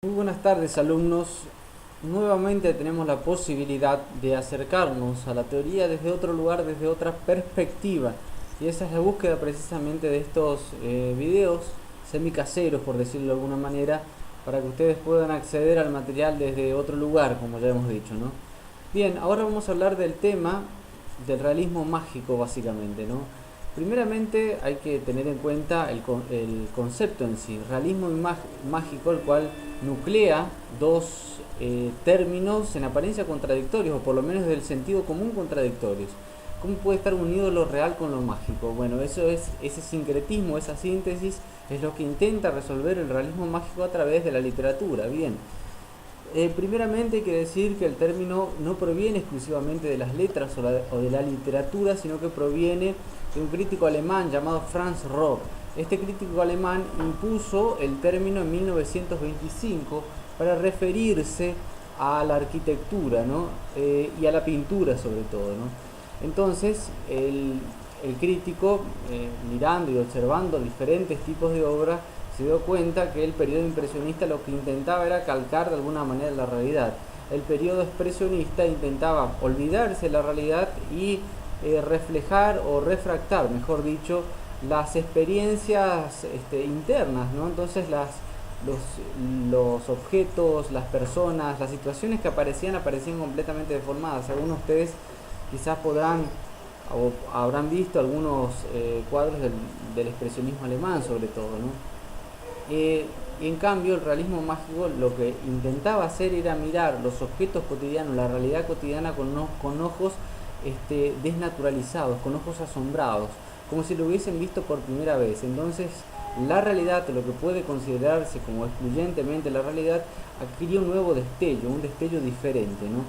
Muy buenas tardes, alumnos. Nuevamente tenemos la posibilidad de acercarnos a la teoría desde otro lugar, desde otra perspectiva. Y esa es la búsqueda precisamente de estos videos semicaseros, por decirlo de alguna manera, para que ustedes puedan acceder al material desde otro lugar, como ya hemos dicho, ¿no? Bien, ahora vamos a hablar del tema del realismo mágico, básicamente, ¿no? Primeramente hay que tener en cuenta el concepto en sí, realismo mágico, el cual nuclea dos términos en apariencia contradictorios, o por lo menos del sentido común contradictorios. ¿Cómo puede estar unido lo real con lo mágico? Bueno, ese sincretismo, esa síntesis, es lo que intenta resolver el realismo mágico a través de la literatura. Bien, primeramente hay que decir que el término no proviene exclusivamente de las letras o de la literatura, sino que proviene de un crítico alemán llamado Franz Rohr. Este crítico alemán impuso el término en 1925 para referirse a la arquitectura, ¿no? Y a la pintura sobre todo, ¿no? Entonces, el crítico, mirando y observando diferentes tipos de obras, se dio cuenta que el periodo impresionista lo que intentaba era calcar de alguna manera la realidad. El periodo expresionista intentaba olvidarse de la realidad y reflejar o refractar, mejor dicho, las experiencias internas, ¿no? Entonces los objetos, las personas, las situaciones que aparecían completamente deformadas. Algunos de ustedes quizás podrán o habrán visto algunos cuadros del expresionismo alemán sobre todo, ¿no? Y en cambio el realismo mágico lo que intentaba hacer era mirar los objetos cotidianos, la realidad cotidiana con ojos desnaturalizados, con ojos asombrados, como si lo hubiesen visto por primera vez. Entonces la realidad, lo que puede considerarse como excluyentemente la realidad, adquirió un nuevo destello, un destello diferente, ¿no?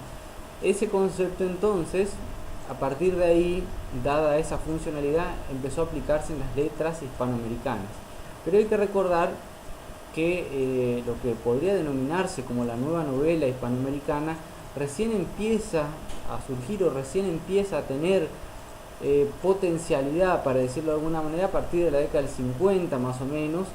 Ese concepto entonces, a partir de ahí, dada esa funcionalidad, empezó a aplicarse en las letras hispanoamericanas. Pero hay que recordar que lo que podría denominarse como la nueva novela hispanoamericana recién empieza a surgir o recién empieza a tener potencialidad, para decirlo de alguna manera, a partir de la década del 50 más o menos.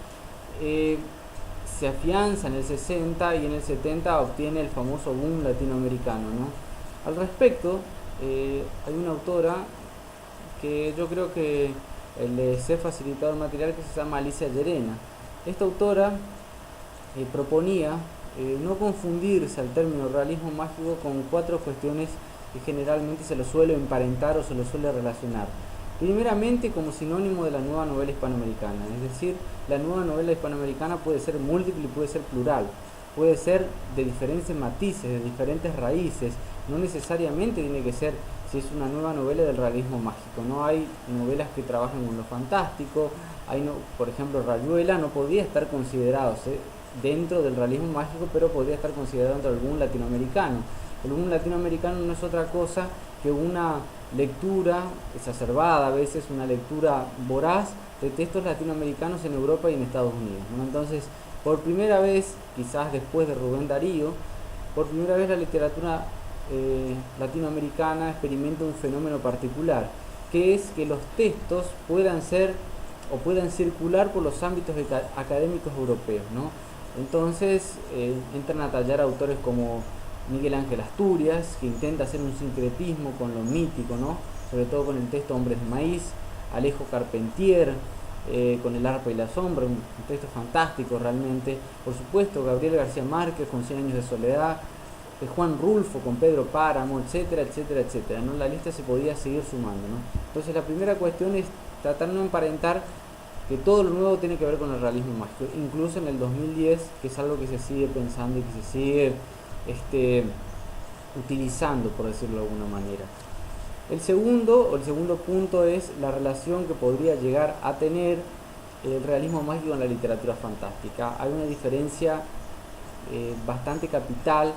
Se afianza en el 60 y en el 70 obtiene el famoso boom latinoamericano, ¿no? Al respecto, hay una autora que yo creo que les he facilitado el material, que se llama Alicia Llerena. Esta autora proponía no confundirse al término realismo mágico con cuatro cuestiones que generalmente se lo suele emparentar o se lo suele relacionar. Primeramente, como sinónimo de la nueva novela hispanoamericana, es decir, la nueva novela hispanoamericana puede ser múltiple y puede ser plural, puede ser de diferentes matices, de diferentes raíces, no necesariamente tiene que ser, si es una nueva novela, del realismo mágico. No hay novelas que trabajen con lo fantástico, por ejemplo, Rayuela no podría estar considerado dentro del realismo mágico, pero podría estar considerado dentro del boom latinoamericano. El boom latinoamericano no es otra cosa que una lectura exacerbada, a veces una lectura voraz de textos latinoamericanos en Europa y en Estados Unidos, ¿no? Entonces, por primera vez, quizás después de Rubén Darío, por primera vez la literatura latinoamericana experimenta un fenómeno particular, que es que los textos puedan ser o puedan circular por los ámbitos académicos europeos, ¿no? Entonces entran a tallar autores como Miguel Ángel Asturias, que intenta hacer un sincretismo con lo mítico, ¿no? Sobre todo con el texto Hombres de Maíz, Alejo Carpentier, con El arpa y la sombra, un texto fantástico realmente. Por supuesto, Gabriel García Márquez con 100 años de soledad, Juan Rulfo con Pedro Páramo, etcétera, etcétera, etcétera, ¿no? La lista se podía seguir sumando, ¿no? Entonces la primera cuestión es tratar de no emparentar que todo lo nuevo tiene que ver con el realismo mágico, incluso en el 2010, que es algo que se sigue pensando y que se sigue utilizando, por decirlo de alguna manera. El segundo punto es la relación que podría llegar a tener el realismo mágico en la literatura fantástica. Hay una diferencia bastante capital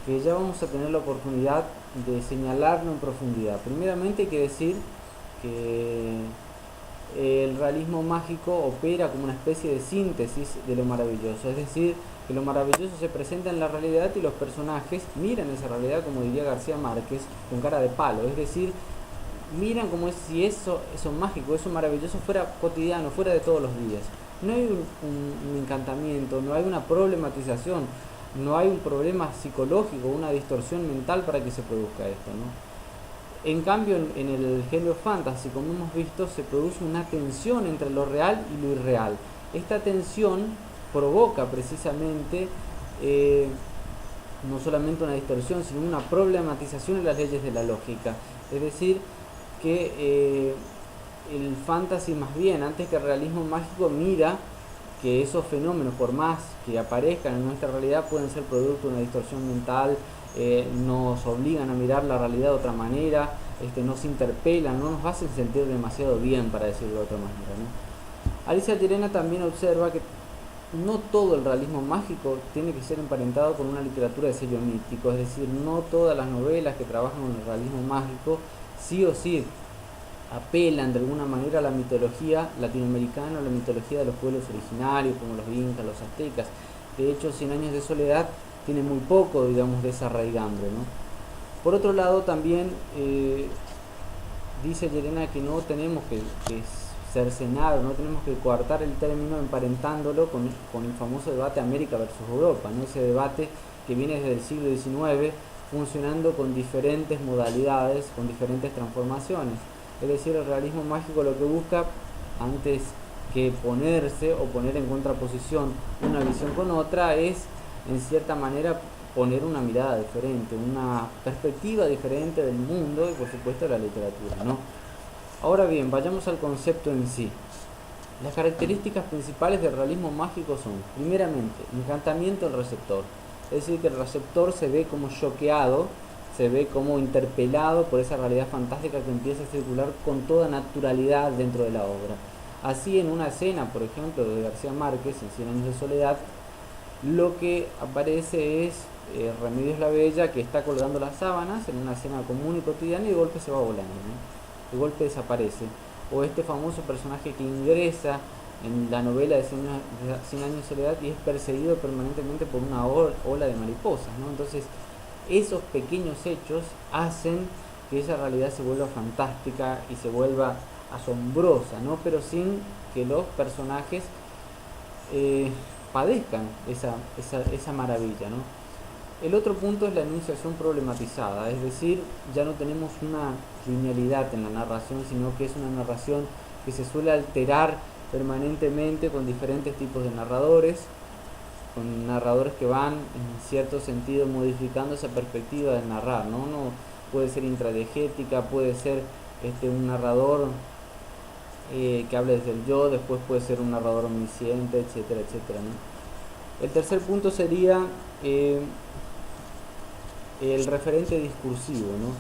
que ya vamos a tener la oportunidad de señalarlo en profundidad. Primeramente hay que decir que el realismo mágico opera como una especie de síntesis de lo maravilloso, es decir, que lo maravilloso se presenta en la realidad y los personajes miran esa realidad, como diría García Márquez, con cara de palo, es decir, miran como si eso mágico, eso maravilloso fuera cotidiano, fuera de todos los días. No hay un encantamiento, no hay una problematización, no hay un problema psicológico, una distorsión mental para que se produzca esto, ¿no? En cambio, en el género fantasy, como hemos visto, se produce una tensión entre lo real y lo irreal. Esta tensión provoca precisamente no solamente una distorsión, sino una problematización de las leyes de la lógica. Es decir, que el fantasy más bien, antes que el realismo mágico, mira que esos fenómenos, por más que aparezcan en nuestra realidad, pueden ser producto de una distorsión mental, nos obligan a mirar la realidad de otra manera, nos interpelan, no nos hacen sentir demasiado bien, para decirlo de otra manera, ¿no? Alicia Tirena también observa que no todo el realismo mágico tiene que ser emparentado con una literatura de sello mítico, es decir, no todas las novelas que trabajan con el realismo mágico sí o sí apelan de alguna manera a la mitología latinoamericana, a la mitología de los pueblos originarios, como los incas, los aztecas. De hecho, Cien años de soledad tiene muy poco, digamos, de esa raigambre, ¿no? Por otro lado, también dice Llerena que no tenemos que cercenar, no tenemos que coartar el término emparentándolo con el famoso debate América versus Europa, ¿no? Ese debate que viene desde el siglo XIX funcionando con diferentes modalidades, con diferentes transformaciones. Es decir, el realismo mágico lo que busca, antes que ponerse o poner en contraposición una visión con otra, es en cierta manera poner una mirada diferente, una perspectiva diferente del mundo y por supuesto de la literatura, ¿no? Ahora bien, vayamos al concepto en sí. Las características principales del realismo mágico son, primeramente, encantamiento del receptor. Es decir, que el receptor se ve como choqueado, se ve como interpelado por esa realidad fantástica que empieza a circular con toda naturalidad dentro de la obra. Así, en una escena, por ejemplo, de García Márquez, en Cien años de soledad, lo que aparece es Remedios la Bella, que está colgando las sábanas en una escena común y cotidiana, y de golpe se va volando, ¿no? De golpe desaparece. O este famoso personaje que ingresa en la novela de Cien años de soledad y es perseguido permanentemente por una ola de mariposas, ¿no? Entonces, esos pequeños hechos hacen que esa realidad se vuelva fantástica y se vuelva asombrosa, ¿no? Pero sin que los personajes padezcan esa maravilla, ¿no? El otro punto es la enunciación problematizada, es decir, ya no tenemos una linealidad en la narración, sino que es una narración que se suele alterar permanentemente con diferentes tipos de narradores, con narradores que van en cierto sentido modificando esa perspectiva de narrar, ¿no? Uno puede ser intradiegética, puede ser un narrador que hable desde el yo, después puede ser un narrador omnisciente, etcétera, etcétera, ¿no? El tercer punto sería el referente discursivo, ¿no?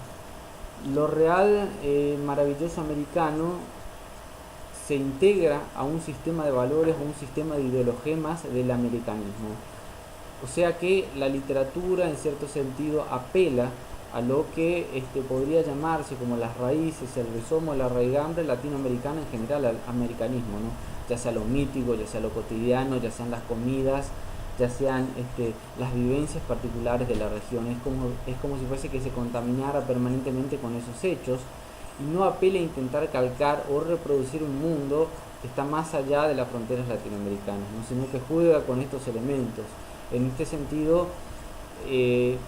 Lo real, maravilloso americano se integra a un sistema de valores, a un sistema de ideologemas del americanismo. O sea que la literatura, en cierto sentido, apela a lo que podría llamarse como las raíces, el rizomo, la raigambre latinoamericana en general, al americanismo, ¿no? Ya sea lo mítico, ya sea lo cotidiano, ya sean las comidas, ya sean las vivencias particulares de la región. Es como si fuese que se contaminara permanentemente con esos hechos y no apela a intentar calcar o reproducir un mundo que está más allá de las fronteras latinoamericanas, ¿no? Sino que juega con estos elementos. En este sentido, el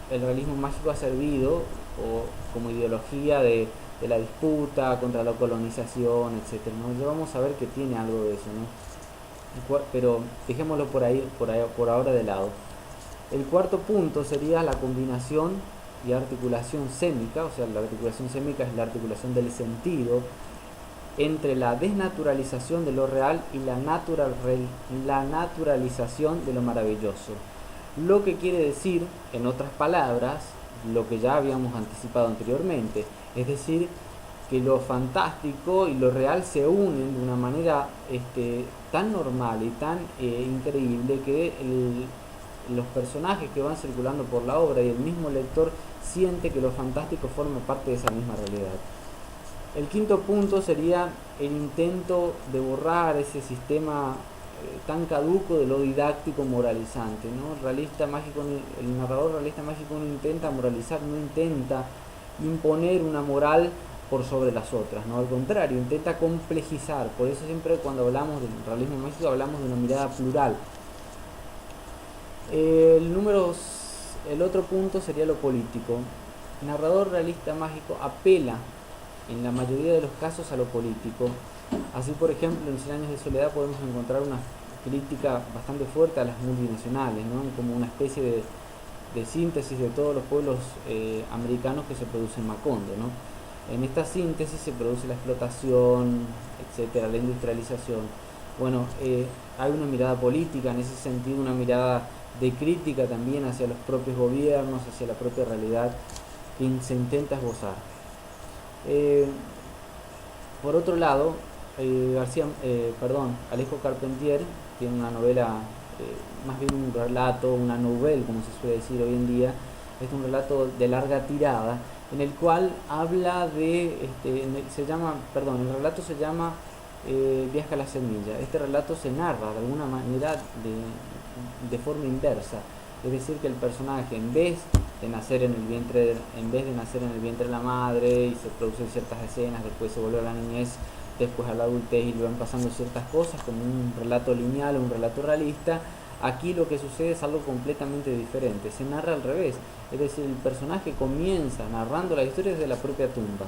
realismo mágico ha servido como ideología de la disputa contra la colonización, etcétera, ¿no? Ya vamos a ver que tiene algo de eso, ¿no? Pero dejémoslo por ahora de lado. El cuarto punto sería la combinación y articulación sémica, o sea, la articulación sémica es la articulación del sentido entre la desnaturalización de lo real y la naturalización de lo maravilloso. Lo que quiere decir, en otras palabras, lo que ya habíamos anticipado anteriormente, es decir, que lo fantástico y lo real se unen de una manera tan normal y tan increíble que los personajes que van circulando por la obra y el mismo lector siente que lo fantástico forma parte de esa misma realidad. El quinto punto sería el intento de borrar ese sistema tan caduco de lo didáctico moralizante, ¿no? El narrador realista mágico no intenta moralizar, no intenta imponer una moral por sobre las otras, ¿no? Al contrario, intenta complejizar. Por eso siempre cuando hablamos del realismo mágico hablamos de una mirada plural. El otro punto sería lo político. El narrador realista mágico apela en la mayoría de los casos a lo político. Así, por ejemplo, en 100 años de soledad podemos encontrar una crítica bastante fuerte a las multinacionales, ¿no? Como una especie de síntesis de todos los pueblos americanos que se produce en Macondo, ¿no? En esta síntesis se produce la explotación, etcétera, la industrialización. Bueno, hay una mirada política en ese sentido, una mirada de crítica también hacia los propios gobiernos, hacia la propia realidad que se intenta esbozar. Por otro lado, Alejo Carpentier tiene una novela, más bien un relato, una novela, como se suele decir hoy en día, es un relato de larga tirada, en el cual habla de, el relato se llama Viaja a la semilla. Este relato se narra de alguna manera de forma inversa, es decir, que el personaje en vez de nacer en el vientre de la madre y se producen ciertas escenas, después se vuelve a la niñez, después a la adultez y le van pasando ciertas cosas como un relato lineal o un relato realista. Aquí lo que sucede es algo completamente diferente, se narra al revés, es decir, el personaje comienza narrando la historia desde la propia tumba,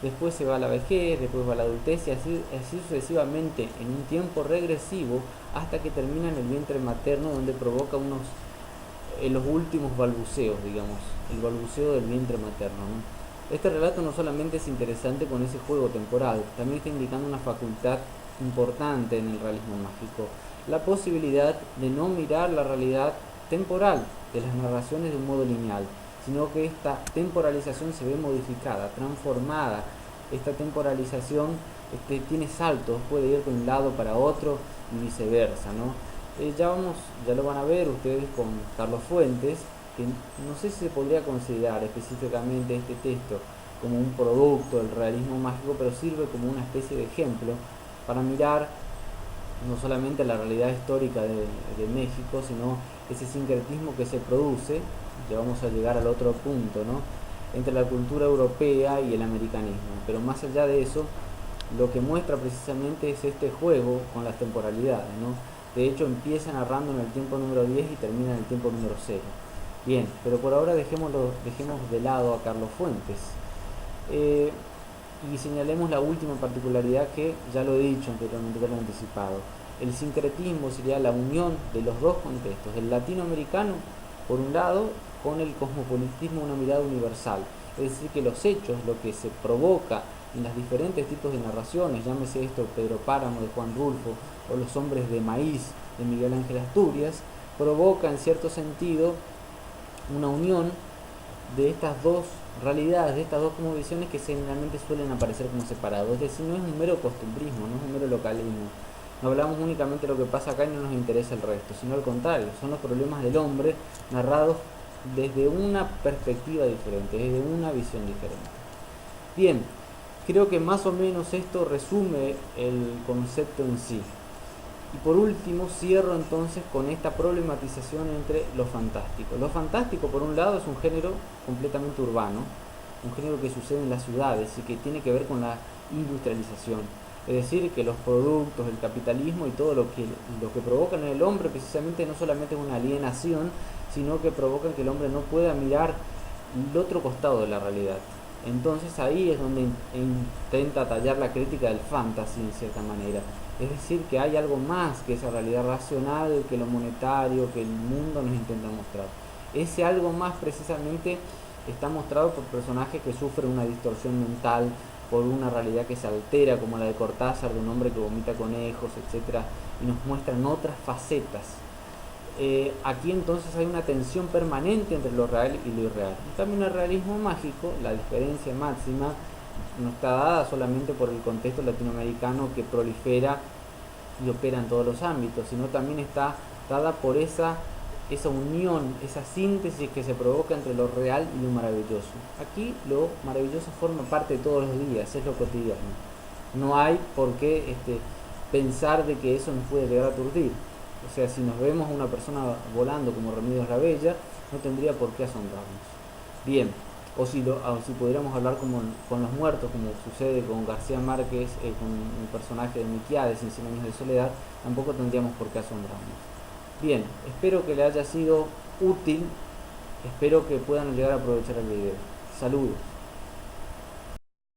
después se va a la vejez, después va a la adultez y así sucesivamente en un tiempo regresivo hasta que termina en el vientre materno, donde provoca los últimos balbuceos, digamos, el balbuceo del vientre materno, ¿no? Este relato no solamente es interesante con ese juego temporal, también está indicando una facultad importante en el realismo mágico, la posibilidad de no mirar la realidad temporal de las narraciones de un modo lineal, sino que esta temporalización se ve modificada, transformada. Esta temporalización tiene saltos, puede ir de un lado para otro y viceversa, ¿no? Ya lo van a ver ustedes con Carlos Fuentes, que no sé si se podría considerar específicamente este texto como un producto del realismo mágico, pero sirve como una especie de ejemplo para mirar no solamente la realidad histórica de México, sino ese sincretismo que se produce, ya vamos a llegar al otro punto, ¿no?, entre la cultura europea y el americanismo. Pero más allá de eso, lo que muestra precisamente es este juego con las temporalidades, ¿no? De hecho, empieza narrando en el tiempo número 10 y termina en el tiempo número 0. Bien, pero por ahora dejemos de lado a Carlos Fuentes. Y señalemos la última particularidad que ya lo he dicho anteriormente, ya lo he anticipado. El sincretismo sería la unión de los dos contextos, del latinoamericano, por un lado, con el cosmopolitismo, una mirada universal. Es decir, que los hechos, lo que se provoca en los diferentes tipos de narraciones, llámese esto Pedro Páramo de Juan Rulfo o Los hombres de maíz de Miguel Ángel Asturias, provoca en cierto sentido una unión de estas dos realidades, de estas dos cosmovisiones que generalmente suelen aparecer como separados. Es decir, no es un mero costumbrismo, no es un mero localismo. No hablamos únicamente de lo que pasa acá y no nos interesa el resto, sino al contrario, son los problemas del hombre narrados desde una perspectiva diferente, desde una visión diferente. Bien, creo que más o menos esto resume el concepto en sí. Y por último cierro entonces con esta problematización entre lo fantástico. Lo fantástico, por un lado, es un género completamente urbano, un género que sucede en las ciudades y que tiene que ver con la industrialización. Es decir, que los productos, el capitalismo y todo lo que provocan en el hombre precisamente no solamente es una alienación, sino que provocan que el hombre no pueda mirar el otro costado de la realidad. Entonces ahí es donde intenta tallar la crítica del fantasy en cierta manera. Es decir, que hay algo más que esa realidad racional, que lo monetario, que el mundo nos intenta mostrar. Ese algo más precisamente está mostrado por personajes que sufren una distorsión mental, por una realidad que se altera, como la de Cortázar, de un hombre que vomita conejos, etc. Y nos muestran otras facetas. Aquí entonces hay una tensión permanente entre lo real y lo irreal. En cambio, en el realismo mágico, la diferencia máxima no está dada solamente por el contexto latinoamericano que prolifera y opera en todos los ámbitos, sino también está dada por esa unión, esa síntesis que se provoca entre lo real y lo maravilloso. Aquí lo maravilloso forma parte de todos los días, es lo cotidiano. No hay por qué pensar de que eso nos puede llegar a aturdir. O sea, si nos vemos a una persona volando como Remedios la Bella, no tendría por qué asombrarnos. Bien, o si pudiéramos hablar como con los muertos, como sucede con García Márquez, con el personaje de Milquiades en Cien años de soledad, tampoco tendríamos por qué asombrarnos. Bien, espero que le haya sido útil, espero que puedan llegar a aprovechar el video. Saludos.